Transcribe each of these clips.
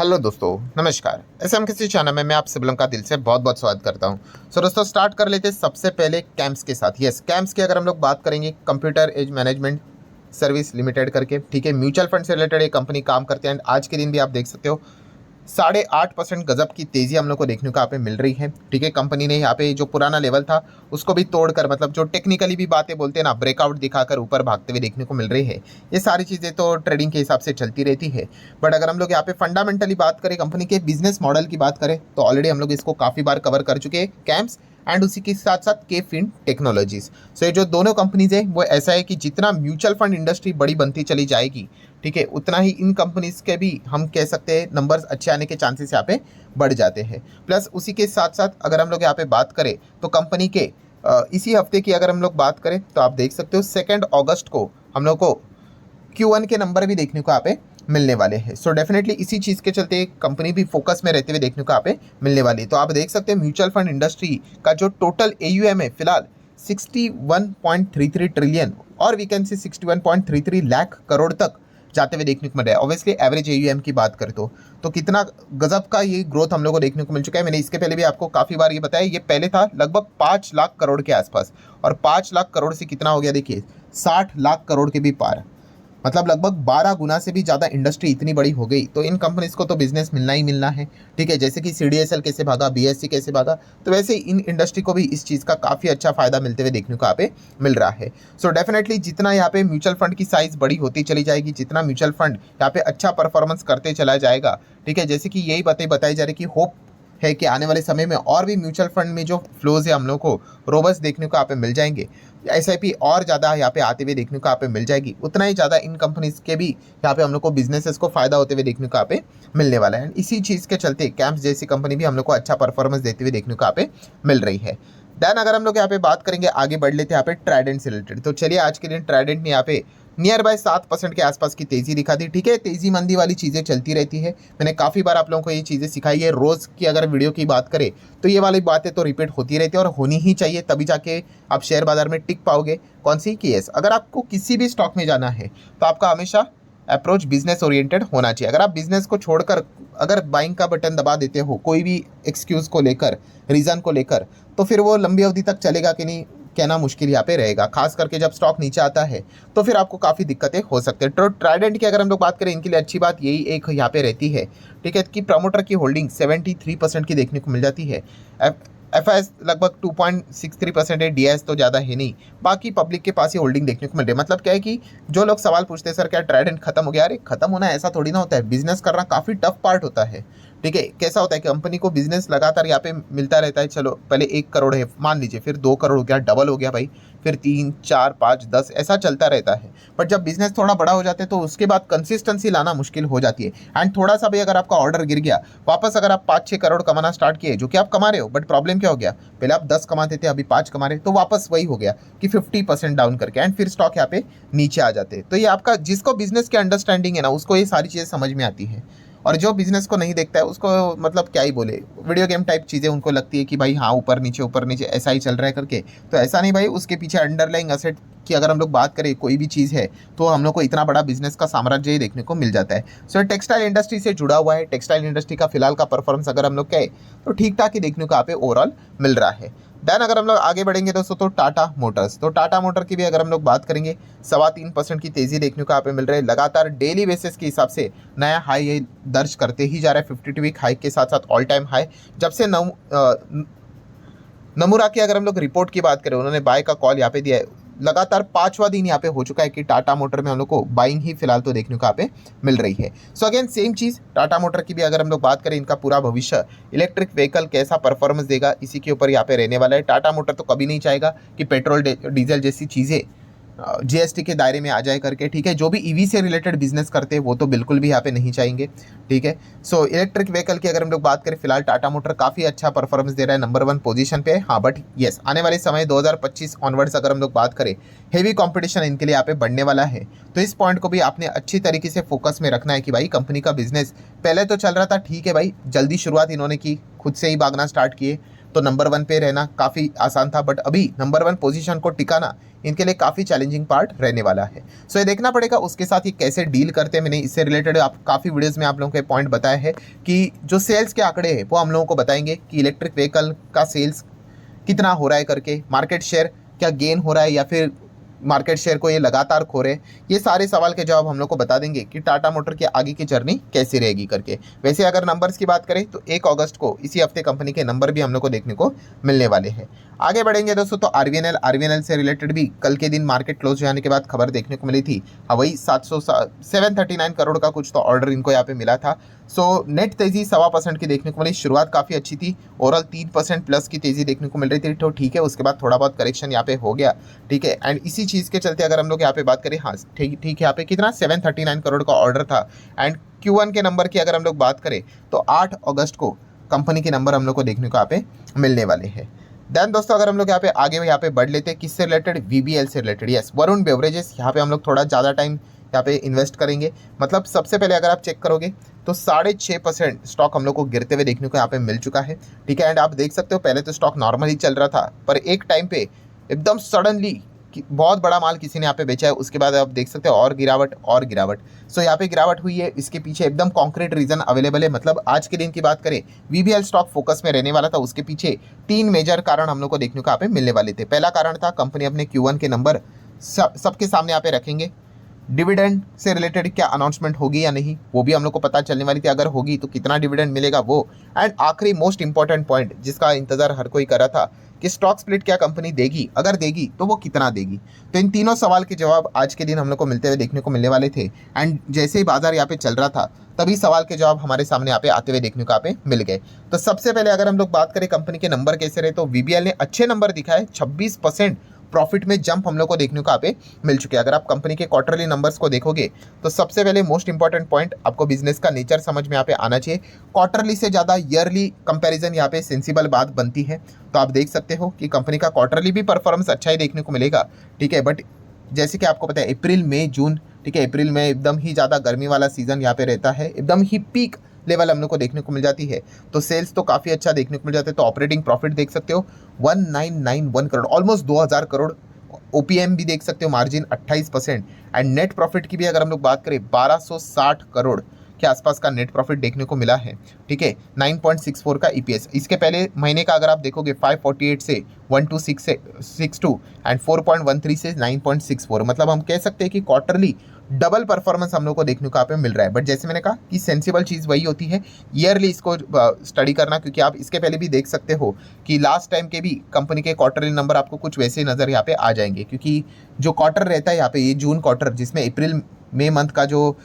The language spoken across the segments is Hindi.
हेलो दोस्तों, नमस्कार। एसएम किसी चैनल में मैं आप सभी लोगों का दिल से बहुत बहुत स्वागत करता हूं। सो दोस्तों, स्टार्ट कर लेते हैं सबसे पहले कैम्प्स के साथ। यस, कैम्प्स की अगर हम लोग बात करेंगे, computer age management service limited करके, ठीक है, म्यूचुअल फंड से रिलेटेड ये कंपनी काम करती है। एंड आज के दिन भी आप देख सकते हो 8.5% गजब की तेजी हम लोग को देखने को यहाँ पे मिल रही है। ठीक है, कंपनी ने यहाँ पे जो पुराना लेवल था उसको भी तोड़कर, मतलब जो टेक्निकली भी बातें बोलते हैं ना, ब्रेकआउट दिखाकर ऊपर भागते हुए देखने को मिल रही है। ये सारी चीज़ें तो ट्रेडिंग के हिसाब से चलती रहती है, बट अगर हम लोग यहाँ पे फंडामेंटली बात करें, कंपनी के बिजनेस मॉडल की बात करें, तो ऑलरेडी हम लोग इसको काफ़ी बार कवर कर चुके हैं, कैम्प्स एंड उसी के साथ साथ के फिन टेक्नोलॉजीज। सो ये जो दोनों कंपनीज है वो ऐसा है कि जितना म्यूचुअल फंड इंडस्ट्री बड़ी बनती चली जाएगी, ठीक है, उतना ही इन कंपनीज के भी हम कह सकते हैं नंबर्स अच्छे आने के चांसेस यहाँ पे बढ़ जाते हैं। प्लस उसी के साथ साथ अगर हम लोग यहाँ पे बात करें तो कंपनी के इसी हफ्ते की अगर हम लोग बात करें तो आप देख सकते हो 2 अगस्त को हम लोग को Q1 के नंबर भी देखने को यहाँ पे मिलने वाले हैं। सो डेफिनेटली इसी चीज़ के चलते कंपनी भी फोकस में रहते हुए देखने को यहाँ पे मिलने वाली है। तो आप देख सकते हैं म्यूचुअल फंड इंडस्ट्री का जो टोटल AUM है फिलहाल 61.33 ट्रिलियन और we can say 61.33 lakh crore तक जाते हुए देखने को मिल रहा है। ऑब्वियसली एवरेज AUM की बात करें तो कितना गजब का ये ग्रोथ हम लोग को देखने को मिल चुका है। मैंने इसके पहले भी आपको काफ़ी बार ये बताया, ये पहले था लगभग 5 लाख करोड़ के आसपास, और 5 लाख करोड़ से कितना हो गया देखिए, 60 लाख करोड़ के भी पार, मतलब लगभग 12 गुना से भी ज़्यादा इंडस्ट्री इतनी बड़ी हो गई। तो इन कंपनीज को तो बिजनेस मिलना ही मिलना है। ठीक है, जैसे कि CDSL कैसे भागा, BSE कैसे भागा, तो वैसे ही इन इंडस्ट्री को भी इस चीज़ का काफ़ी अच्छा फायदा मिलते हुए देखने को यहाँ पे मिल रहा है। सो डेफिनेटली जितना यहाँ पे म्यूचुअल फंड की साइज़ बड़ी होती चली जाएगी, जितना म्यूचुअल फंड यहाँ पे अच्छा परफॉर्मेंस करते चला जाएगा, ठीक है, जैसे कि यही बातें बताई जा रही कि होप है कि आने वाले समय में और भी म्यूचुअल फंड में जो फ्लोज है हम लोग को रोबस्ट देखने को यहाँ पे मिल जाएंगे, SIP और ज़्यादा यहाँ पे आते हुए देखने को यहाँ पे मिल जाएगी, उतना ही ज़्यादा इन कंपनीज के भी यहाँ पे हम लोग को बिजनेसेस को फायदा होते हुए देखने को यहाँ पे मिलने वाला है। इसी चीज़ के चलते कैम्प्स जैसी कंपनी भी हम लोग को अच्छा परफॉर्मेंस देते हुए देखने को यहाँ पे मिल रही है। देन अगर हम लोग यहाँ पे बात करेंगे, आगे बढ़ लेते हैं यहाँ पे ट्राइडेंट से रिलेटेड। तो चलिए, आज के दिन ट्राइडेंट ने यहाँ पे नियर बाय 7% के आसपास की तेजी दिखा दी। ठीक है, तेजी मंदी वाली चीज़ें चलती रहती है, मैंने काफ़ी बार आप लोगों को ये चीज़ें सिखाई है। रोज़ की अगर वीडियो की बात करें तो ये वाली बातें तो रिपीट होती रहती है और होनी ही चाहिए, तभी जाके आप शेयर बाजार में टिक पाओगे। कौन सी की यस, अगर आपको किसी भी स्टॉक में जाना है तो आपका हमेशा अप्रोच बिजनेस ओरिएंटेड होना चाहिए। अगर आप बिजनेस को छोड़कर अगर बाइंग का बटन दबा देते हो कोई भी एक्सक्यूज़ को लेकर, रीज़न को लेकर, तो फिर वो लंबी अवधि तक चलेगा कि नहीं कहना मुश्किल यहाँ पे रहेगा। खास करके जब स्टॉक नीचे आता है तो फिर आपको काफ़ी दिक्कतें हो सकती है। तो ट्राइडेंट की अगर हम लोग बात करें, इनके लिए अच्छी बात यही एक यहाँ पे रहती है, ठीक है, कि प्रमोटर की होल्डिंग 73% की देखने को मिल जाती है। FIS लगभग 2.63% है, DIS तो ज़्यादा है नहीं, बाकी पब्लिक के पास ही होल्डिंग देखने को मिल रही है। मतलब क्या है कि जो लोग सवाल पूछते हैं सर क्या ट्राइडेंट खत्म हो गया, अरे खत्म होना ऐसा थोड़ी ना होता है, बिजनेस करना काफ़ी टफ पार्ट होता है। ठीक है, कैसा होता है कि कंपनी को बिजनेस लगातार यहाँ पे मिलता रहता है। चलो पहले 1 करोड़ है मान लीजिए, फिर 2 करोड़ हो गया, डबल हो गया भाई, फिर 3, 4, 5, 10 ऐसा चलता रहता है। बट जब बिजनेस थोड़ा बड़ा हो जाता है तो उसके बाद कंसिस्टेंसी लाना मुश्किल हो जाती है। एंड थोड़ा सा भी अगर आपका ऑर्डर गिर गया, वापस अगर आप 5-6 करोड़ कमाना स्टार्ट किए, जो कि आप कमा रहे हो, बट प्रॉब्लम क्या हो गया, पहले आप 10 कमाते थे, अभी 5 कमा रहे, तो वापस वही हो गया कि 50% डाउन करके, एंड फिर स्टॉक यहाँ पे नीचे आ जाते हैं। तो ये आपका जिसको बिजनेस की अंडरस्टैंडिंग है ना, उसको ये सारी चीज़ें समझ में आती है, और जो बिजनेस को नहीं देखता है उसको मतलब क्या ही बोले, वीडियो गेम टाइप चीज़ें उनको लगती है कि भाई हाँ ऊपर नीचे ऐसा ही चल रहा है करके। तो ऐसा नहीं भाई, उसके पीछे अंडरलाइंग असेट की अगर हम लोग बात करें, कोई भी चीज़ है तो हम लोग को इतना बड़ा बिजनेस का साम्राज्य ही देखने को मिल जाता है। सो टेक्सटाइल इंडस्ट्री से जुड़ा हुआ है। टेक्सटाइल इंडस्ट्री का फिलहाल का परफॉर्मेंस अगर हम लोग कहें तो ठीक ठाक ही देखने को यहाँ पे ओवरऑल मिल रहा है। देन अगर हम लोग आगे बढ़ेंगे दोस्तों, तो टाटा मोटर्स, तो टाटा मोटर की भी अगर हम लोग बात करेंगे, 3.25% की तेज़ी देखने को यहाँ पे मिल रहा है। लगातार डेली बेसिस के हिसाब से नया हाई दर्ज करते ही जा रहा है। 52 वीक हाई के साथ साथ ऑल टाइम हाई। जब से नमूरा की अगर हम लोग रिपोर्ट की बात करें, उन्होंने बाय का कॉल यहाँ पे दिया है, लगातार 5वां दिन यहाँ पे हो चुका है कि टाटा मोटर में हम लोग को बाइंग ही फिलहाल तो देखने को यहाँ पे मिल रही है। सो अगेन सेम चीज़ टाटा मोटर की भी अगर हम लोग बात करें, इनका पूरा भविष्य इलेक्ट्रिक व्हीकल कैसा परफॉर्मेंस देगा इसी के ऊपर यहाँ पे रहने वाला है। टाटा मोटर तो कभी नहीं चाहेगा कि पेट्रोल डीजल जैसी चीज़ें GST के दायरे में आ जाए करके। ठीक है, जो भी EV से रिलेटेड बिजनेस करते हैं वो तो बिल्कुल भी यहाँ पे नहीं चाहेंगे। ठीक है, सो इलेक्ट्रिक व्हीकल की अगर हम लोग बात करें, फिलहाल टाटा मोटर काफ़ी अच्छा परफॉर्मेंस दे रहा है, नंबर 1 पोजीशन पे है। हाँ बट यस, आने वाले समय 2025 ऑनवर्ड्स अगर हम लोग बात करें, हेवी कॉम्पिटिशन इनके लिए यहाँ पे बढ़ने वाला है। तो इस पॉइंट को भी आपने अच्छी तरीके से फोकस में रखना है कि भाई कंपनी का बिजनेस पहले तो चल रहा था, ठीक है भाई, जल्दी शुरुआत इन्होंने की, खुद से ही भागना स्टार्ट किए, तो नंबर 1 पे रहना काफ़ी आसान था, बट अभी नंबर 1 पोजीशन को टिकाना इनके लिए काफ़ी चैलेंजिंग पार्ट रहने वाला है। सो ये देखना पड़ेगा उसके साथ ये कैसे डील करते हैं। मैंने इससे रिलेटेड आप काफ़ी वीडियोज़ में आप लोगों के पॉइंट बताए हैं कि जो सेल्स के आंकड़े हैं वो हम लोगों को बताएंगे कि इलेक्ट्रिक व्हीकल का सेल्स कितना हो रहा है करके, मार्केट शेयर क्या गेन हो रहा है या फिर मार्केट शेयर को ये लगातार खो रहे। ये सारे सवाल के जवाब हम लोग को बता देंगे कि टाटा मोटर की आगे की जर्नी कैसी रहेगी करके। वैसे अगर नंबर्स की बात करें तो 1 अगस्त को इसी हफ्ते कंपनी के नंबर भी हम लोग को देखने को मिलने वाले हैं। आगे बढ़ेंगे दोस्तों तो आरवीएनएल से रिलेटेड भी कल के दिन मार्केट क्लोज होने के बाद खबर देखने को मिली थी। हाँ वही 739 करोड़ का कुछ तो ऑर्डर इनको यहाँ पे मिला था। सो नेट तेजी 1.25% की देखने को मिली। शुरुआत काफ़ी अच्छी थी, ओवरऑल 3% प्लस की तेजी देखने को मिल रही थी, तो ठीक है। उसके बाद थोड़ा बहुत करेक्शन यहाँ पे हो गया, ठीक है। एंड इसी चीज़ के चलते अगर हम लोग यहाँ पे बात करें, हाँ ठीक है, यहाँ पे कितना 739 करोड़ का ऑर्डर था। एंड Q1 के नंबर की अगर हम लोग बात करें तो 8 अगस्त को कंपनी के नंबर हम लोग को देखने को यहाँ पे मिलने वाले हैं। देन दोस्तों अगर हम लोग यहाँ पे बढ़ लेते हैं, किससे रिलेटेड, VBL से रिलेटेड। यस, वरुण बेवरेजेस, यहाँ पे हम लोग थोड़ा ज़्यादा टाइम यहाँ पे इन्वेस्ट करेंगे। मतलब सबसे पहले अगर आप चेक करोगे तो 6.5% स्टॉक हम लोग को गिरते हुए देखने को यहाँ पे मिल चुका है, ठीक है। एंड आप देख सकते हो पहले तो स्टॉक नॉर्मल ही चल रहा था, पर एक टाइम पे एकदम सडनली बहुत बड़ा माल किसी ने यहाँ पे बेचा है। उसके बाद आप देख सकते हो और गिरावट। सो यहाँ पे गिरावट हुई है, इसके पीछे एकदम कॉन्क्रीट रीजन अवेलेबल है। मतलब आज के दिन की बात करें, VBL स्टॉक फोकस में रहने वाला था, उसके पीछे 3 मेजर कारण हम लोग को देखने को यहाँ पे मिलने वाले थे। पहला कारण था कंपनी अपने Q1 के नंबर सबके सामने यहाँ पे रखेंगे। डिविडेंड से रिलेटेड क्या अनाउंसमेंट होगी या नहीं वो भी हम लोग को पता चलने वाली थी, अगर होगी तो कितना डिविडेंड मिलेगा वो। एंड आखिरी मोस्ट इंपॉर्टेंट पॉइंट जिसका इंतजार हर कोई कर रहा था कि स्टॉक स्प्लिट क्या कंपनी देगी, अगर देगी तो वो कितना देगी। तो इन तीनों सवाल के जवाब आज के दिन हम लोग को मिलते हुए देखने को मिलने वाले थे। एंड जैसे ही बाजार यहाँ पे चल रहा था तभी सवाल के जवाब हमारे सामने यहाँ पे आते हुए देखने को यहाँ पे मिल गए। तो सबसे पहले अगर हम लोग बात करें कंपनी के नंबर कैसे रहे, तो VBL ने अच्छे नंबर दिखाए, 26% प्रॉफिट में जंप हम लोग को देखने को यहाँ पे मिल चुके हैं। अगर आप कंपनी के क्वार्टरली नंबर्स को देखोगे तो सबसे पहले मोस्ट इंपॉर्टेंट पॉइंट आपको बिजनेस का नेचर समझ में यहाँ पे आना चाहिए। क्वार्टरली से ज़्यादा ईयरली कंपैरिजन यहाँ पे सेंसिबल बात बनती है। तो आप देख सकते हो कि कंपनी का क्वार्टरली भी परफॉर्मेंस अच्छा ही देखने को मिलेगा, ठीक है। बट जैसे कि आपको पता है अप्रैल मई जून, ठीक है, अप्रैल में एकदम ही ज़्यादा गर्मी वाला सीजन यहाँ पे रहता है, एकदम ही पीक लेवल हम लोग को देखने को मिल जाती है। तो सेल्स तो काफ़ी अच्छा देखने को मिल जाता है। तो ऑपरेटिंग प्रॉफिट देख सकते हो 1991 करोड़, ऑलमोस्ट 2000 करोड़। OPM भी देख सकते हो, मार्जिन 28%। एंड नेट प्रॉफिट की भी अगर हम लोग बात करें 1260 करोड़ के आसपास का नेट प्रॉफिट देखने को मिला है, ठीक है। 9.64 का EPS। इसके पहले महीने का अगर आप देखोगे 548 से 1262 एंड 4.13 से 9.64, मतलब हम कह सकते हैं कि क्वार्टरली डबल परफॉर्मेंस हम लोग को देखने को यहाँ पे मिल रहा है। बट जैसे मैंने कहा कि सेंसिबल चीज़ वही होती है ईयरली इसको स्टडी करना, क्योंकि आप इसके पहले भी देख सकते हो कि लास्ट टाइम के भी कंपनी के क्वार्टरली नंबर आपको कुछ वैसे नज़र यहाँ पे आ जाएंगे, क्योंकि जो क्वार्टर रहता है यहाँ पे, ये जून क्वार्टर जिसमें अप्रैल मई मंथ का जो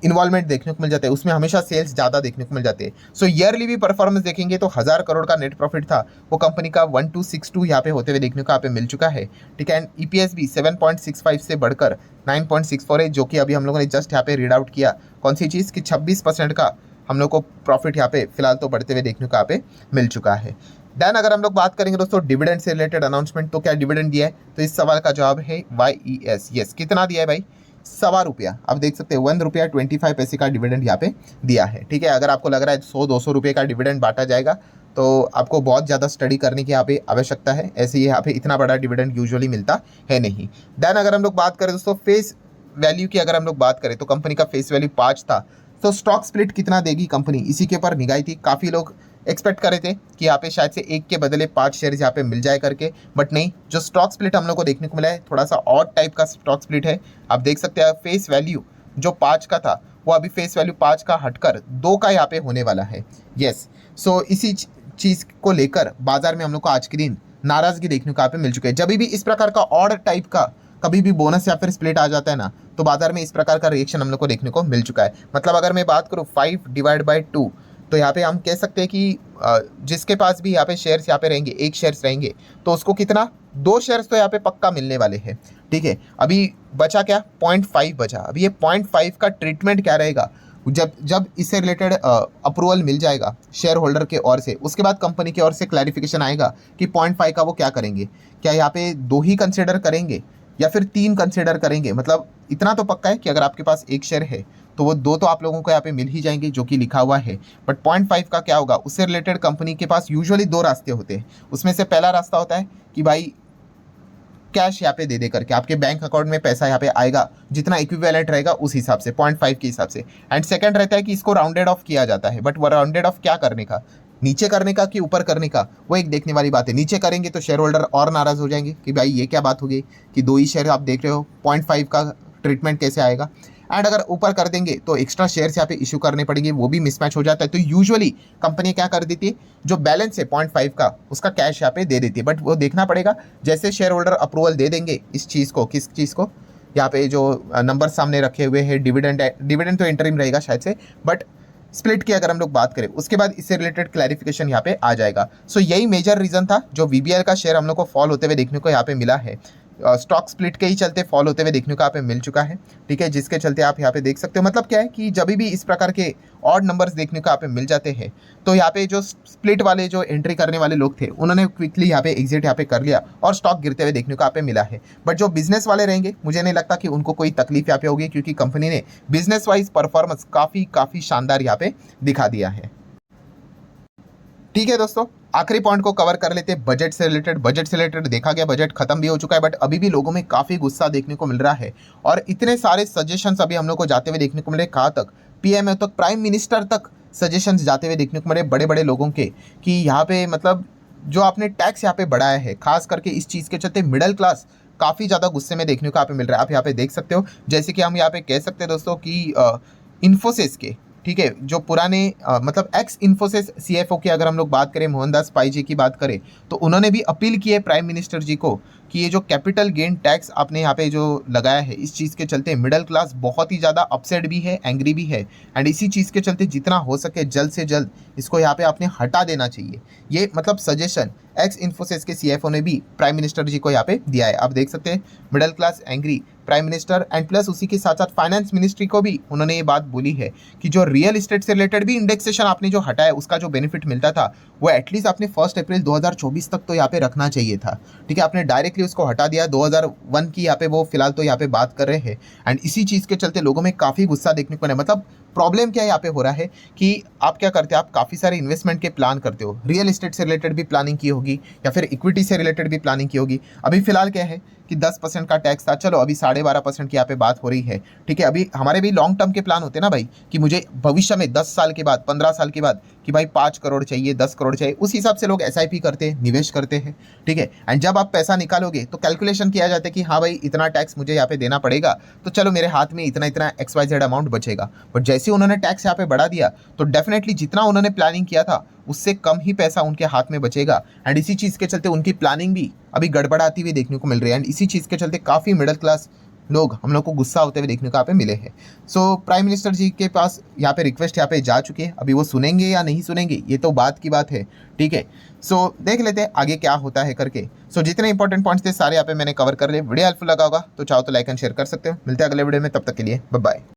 इन्वॉल्वमेंट देखने को मिल जाता है उसमें हमेशा सेल्स ज़्यादा देखने को मिल जाते हैं। सो ईयरली भी परफॉर्मेंस देखेंगे तो 1000 करोड़ का नेट प्रॉफिट था, वो कंपनी का 1262 यहाँ पे होते हुए देखने को यहाँ पे मिल चुका है, ठीक है। एंड EPS भी 7.65 से बढ़कर 9.64 है, जो कि अभी हम लोगों ने जस्ट यहाँ पे रीड आउट किया। कौन सी चीज़ कि 26% का हम लोग को प्रॉफिट यहाँ पे फिलहाल तो बढ़ते हुए देखने को यहाँ पे मिल चुका है। देन अगर हम लोग बात करेंगे दोस्तों डिविडेंड से रिलेटेड अनाउंसमेंट, तो क्या डिविडेंड दिया है, तो इस सवाल का जवाब है YES। यस, कितना दिया है भाई, ₹1.25। आप देख सकते हैं ₹1.25 का डिविडेंड यहाँ पे दिया है, ठीक है। अगर आपको लग रहा है 100-200 रुपये का डिविडेंड बांटा जाएगा तो आपको बहुत ज़्यादा स्टडी करने की यहाँ पे आवश्यकता है। ऐसे ही यहाँ पे इतना बड़ा डिविडेंड यूजुअली मिलता है नहीं। देन अगर हम लोग बात करें दोस्तों फेस वैल्यू की, अगर हम लोग बात करें तो कंपनी का फेस वैल्यू 5 था। तो स्टॉक स्प्लिट कितना देगी कंपनी, इसी के ऊपर निगाही थी। काफ़ी लोग एक्सपेक्ट कर रहे थे कि यहाँ पे शायद से 1 के बदले 5 शेयर्स यहाँ पे मिल जाए करके, बट नहीं। जो स्टॉक स्प्लिट हम लोग को देखने को मिला है थोड़ा सा ऑड टाइप का स्टॉक स्प्लिट है। आप देख सकते हैं फेस वैल्यू जो 5 का था वो अभी फेस वैल्यू 5 का हटकर 2 का यहाँ पे होने वाला है। यस, सो इसी चीज़ को लेकर बाजार में हम लोग को आज के दिन नाराजगी देखने को यहाँ पे मिल चुकी है। जब भी इस प्रकार का ऑड टाइप का कभी भी बोनस या फिर स्प्लिट आ जाता है ना, तो बाजार में इस प्रकार का रिएक्शन हम लोग को देखने को मिल चुका है। मतलब अगर मैं बात करूँ 5/2, तो यहाँ पे हम कह सकते हैं कि जिसके पास भी यहाँ पे शेयर्स यहाँ पे रहेंगे, 1 शेयर्स रहेंगे, तो उसको कितना 2 शेयर्स तो यहाँ पे पक्का मिलने वाले हैं, ठीक है। अभी बचा क्या, 0.5 बचा। अभी ये 0.5 का ट्रीटमेंट क्या रहेगा, जब इससे रिलेटेड अप्रूवल मिल जाएगा शेयर होल्डर के ओर से, उसके बाद कंपनी की ओर से क्लैरिफिकेशन आएगा कि 0.5 का वो क्या करेंगे। क्या यहाँ पे 2 ही कंसिडर करेंगे या फिर 3 कंसिडर करेंगे, मतलब इतना तो पक्का है कि अगर आपके पास एक शेयर है तो वो 2 तो आप लोगों को यहाँ पे मिल ही जाएंगे जो कि लिखा हुआ है। बट 0.5 का क्या होगा, उससे रिलेटेड कंपनी के पास यूजुअली 2 रास्ते होते हैं। उसमें से पहला रास्ता होता है कि भाई कैश यहाँ पे दे दे करके आपके बैंक अकाउंट में पैसा यहाँ पे आएगा, जितना इक्विवेलेंट रहेगा उस हिसाब से 0.5 के हिसाब से। एंड सेकंड रहता है कि इसको राउंडेड ऑफ किया जाता है। बट वो राउंडेड ऑफ क्या करने का, नीचे करने का कि ऊपर करने का, वो एक देखने वाली बात है। नीचे करेंगे तो शेयर होल्डर और नाराज हो जाएंगे कि भाई ये क्या बात हो गई कि 2 ही शेयर आप देख रहे हो, 0.5 का ट्रीटमेंट कैसे आएगा। एंड अगर ऊपर कर देंगे तो एक्स्ट्रा शेयर्स यहाँ पे इशू करने पड़ेंगे, वो भी मिसमैच हो जाता है। तो यूजुअली कंपनी क्या कर देती है, जो बैलेंस है 0.5 का उसका कैश यहाँ पे दे देती है। बट वो देखना पड़ेगा, जैसे शेयर होल्डर अप्रूवल दे देंगे इस चीज़ को, किस चीज़ को, यहाँ पे जो नंबर सामने रखे हुए हैं, डिविडेंड तो इंटरिम रहेगा शायद से, बट स्प्लिट की अगर हम लोग बात करें उसके बाद इससे रिलेटेड क्लैरिफिकेशन यहाँ पे आ जाएगा। सो यही मेजर रीजन था जो वीबीएल का शेयर हम लोग को फॉल होते हुए देखने को यहाँ पे मिला है। स्टॉक स्प्लिट के ही चलते फॉल होते हुए देखने को यहाँ पे मिल चुका है, ठीक है, जिसके चलते आप यहाँ पे देख सकते हो। मतलब क्या है कि जब भी इस प्रकार के ऑड नंबर्स देखने को यहाँ पे मिल जाते हैं तो यहाँ पे जो स्प्लिट वाले जो एंट्री करने वाले लोग थे उन्होंने क्विकली यहाँ पे एग्जिट यहाँ पे कर लिया और स्टॉक गिरते हुए देखने को यहाँ पे मिला है। बट जो बिजनेस वाले रहेंगे मुझे नहीं लगता कि उनको कोई तकलीफ यहाँ पे होगी, क्योंकि कंपनी ने बिजनेस वाइज परफॉर्मेंस काफ़ी शानदार यहाँ पे दिखा दिया है। ठीक है दोस्तों, आखिरी पॉइंट को कवर कर लेते हैं बजट से रिलेटेड। बजट से रिलेटेड देखा गया, बजट खत्म भी हो चुका है बट अभी भी लोगों में काफ़ी गुस्सा देखने को मिल रहा है और इतने सारे सजेशंस अभी हम लोग को जाते हुए देखने को मिले। कहाँ तक, पीएमओ तक, प्राइम मिनिस्टर तक सजेशंस जाते हुए देखने को मिले बड़े बड़े लोगों के, कि यहाँ पे मतलब जो आपने टैक्स यहाँ पे बढ़ाया है, खास करके इस चीज़ के चलते मिडिल क्लास काफ़ी ज़्यादा गुस्से में देखने को यहाँ पे मिल रहा है। आप यहाँ पे देख सकते हो, जैसे कि हम यहाँ पे कह सकते हैं दोस्तों कि इन्फोसिस के, ठीक है, जो पुराने मतलब एक्स इन्फोसिस सीएफओ की अगर हम लोग बात करें, मोहनदास पाई जी की बात करें, तो उन्होंने भी अपील की है प्राइम मिनिस्टर जी को कि ये जो कैपिटल गेन टैक्स आपने यहाँ पे जो लगाया है, इस चीज़ के चलते मिडिल क्लास बहुत ही ज़्यादा अपसेट भी है, एंग्री भी है। एंड इसी चीज़ के चलते जितना हो सके जल्द से जल्द इसको यहाँ पे आपने हटा देना चाहिए। ये मतलब सजेशन एक्स इन्फोसिस के सीएफओ ने भी प्राइम मिनिस्टर जी को यहाँ पे दिया है। आप देख सकते हैं middle class angry, prime minister and plus उसी के साथ साथ फाइनेंस मिनिस्ट्री को भी उन्होंने ये बात बोली है कि जो रियल इस्टेट से रिलेटेड भी इंडेक्सेशन आपने जो हटाया उसका जो बेनिफिट मिलता था वो एटलीस्ट आपने 1 अप्रैल 2024 तक तो यहाँ पे रखना चाहिए था। ठीक है, आपने डायरेक्टली उसको हटा दिया। 2001 की यहाँ पे वो फिलहाल तो यहाँ पे बात कर रहे हैं एंड इसी चीज़ के चलते लोगों में काफ़ी गुस्सा देखने को मिला। मतलब प्रॉब्लम क्या यहाँ पे हो रहा है कि आप क्या करते हो, आप काफ़ी सारे इन्वेस्टमेंट के प्लान करते हो, रियल एस्टेट से रिलेटेड भी प्लानिंग की होगी या फिर इक्विटी से रिलेटेड भी प्लानिंग की होगी। अभी फिलहाल क्या है कि 10% का टैक्स था, चलो अभी 12.5% की यहाँ पे बात हो रही है। ठीक है, अभी हमारे भी लॉन्ग टर्म के प्लान होते हैं ना भाई, कि मुझे भविष्य में 10 साल के बाद, 15 साल के बाद कि भाई 5 करोड़ चाहिए, 10 करोड़ चाहिए, उस हिसाब से लोग एसआईपी करते हैं, निवेश करते हैं। ठीक है, एंड जब आप पैसा निकालोगे तो कैलकुलेशन किया जाता है कि हाँ भाई इतना टैक्स मुझे यहाँ पे देना पड़ेगा, तो चलो मेरे हाथ में इतना इतना XYZ अमाउंट बचेगा। बट जैसे उन्होंने टैक्स यहाँ पे बढ़ा दिया तो डेफिनेटली जितना उन्होंने प्लानिंग किया था उससे कम ही पैसा उनके हाथ में बचेगा। एंड इसी चीज़ के चलते उनकी प्लानिंग भी अभी गड़बड़ाती हुई देखने को मिल रही है। एंड इसी चीज़ के चलते काफ़ी मिडिल क्लास लोग हम लोग को गुस्सा होते हुए देखने को यहाँ पे मिले हैं। सो प्राइम मिनिस्टर जी के पास यहाँ पे रिक्वेस्ट यहाँ पे जा चुकी है, अभी वो सुनेंगे या नहीं सुनेंगे ये तो बात की बात है। ठीक है, सो देख लेते हैं आगे क्या होता है करके। सो जितने इंपॉर्टेंट पॉइंट्स थे सारे यहाँ पे मैंने कवर कर लिए। वीडियो हेल्पफुल लगा होगा तो चाहो तो लाइक एंड शेयर कर सकते हो। मिलते हैं अगले वीडियो में, तब तक के लिए बाय बाय।